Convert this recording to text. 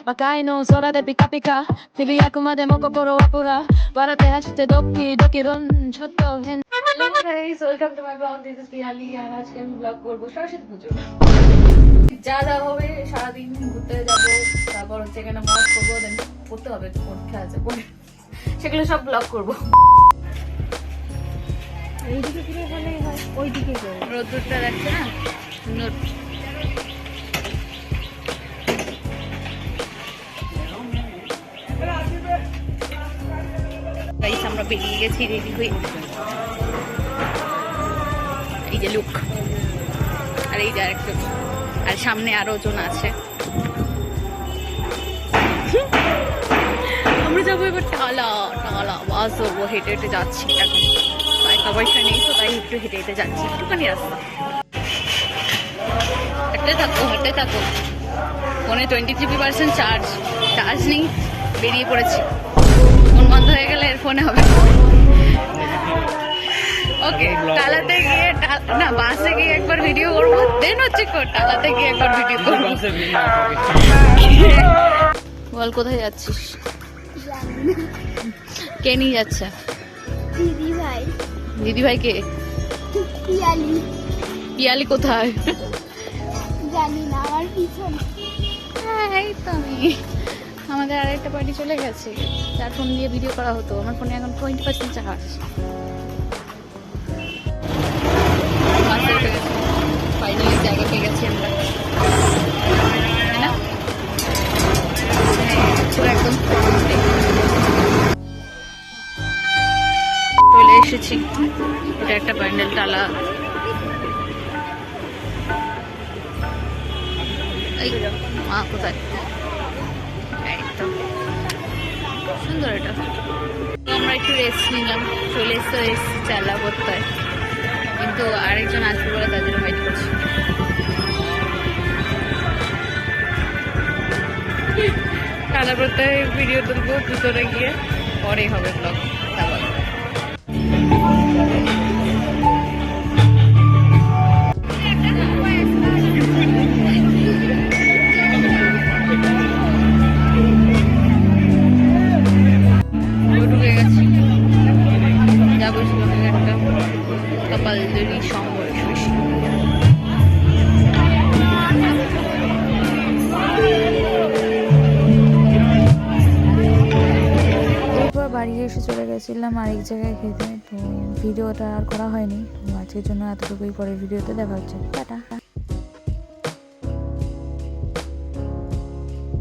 魔界の空でピカピカつぶやくまでも心はプラ笑って走ってドキドキロンちょっと変 Hello guys, welcome to my vlog. This is Piyali and আজকে আমি vlog করব সরস্বতী পুজো যা যা হবে সারাদিন ঘুরতে যাবো তারপর হচ্ছে এখানে মজ করবো দেন পড়তে হবে একটু পরীক্ষা আছে পরে সেগুলো সব vlog করবো এইদিকে ফিরে ভালোই হয় ওইদিকে যাই রোদ্দুরটা দেখছে না সুন্দর গাইস আমরা বেরিয়ে গেছি রেডি হয়ে এই যে লুক আর এই যে আরেকজন আর সামনে আরো জন আছে আমরা যাবো এবার টালা টালা বাস ও হেঁটে হেঁটে যাচ্ছি এখন টাকা পয়সা নেই তো তাই একটু হেঁটে হেঁটে যাচ্ছি একটুখানি রাস্তা হাঁটতে থাকো ফোনে 23% চার্জ নেই বেরিয়ে পড়েছি ফোন বন্ধ হয়ে গেলে এর ফোনে হবে ওকে টালাতে গিয়ে না বাসে গিয়ে একবার ভিডিও করবো দেন হচ্ছে টালাতে গিয়ে একবার ভিডিও করবো বল কোথায় যাচ্ছিস কে নিয়ে যাচ্ছে দিদি ভাই কে পিয়ালি কোথায় জানি না আমার পিছনে এই তো আমি আমাদের আরেকটা পার্টি চলে গেছে যার ফোন দিয়ে ভিডিও করা হতো আমার ফোনে এখন 20% চার্জ ফাইনালি জায়গা পেয়ে গেছি আমরা তাই না পুরো একদম চলে এসেছি এটা একটা প্যান্ডেল টালা এই মা কোথায় একদম সুন্দর এটা আমরা একটু রেস্ট নিলাম চলে এসে চালা করতে হয় কিন্তু আরেকজন আসবে বলে তার জন্য ওয়েট করছি টালা করতে ভিডিও তুলবো ভিতরে গিয়ে পরেই হবে ব্লগ তারপর বাড়ি এসে চলে গেছিলাম আরেক জায়গায় খেতে তো ভিডিওটা আর করা হয়নি আজকের জন্য এতটুকুই পরে ভিডিওতে দেখা হচ্ছে টাটা।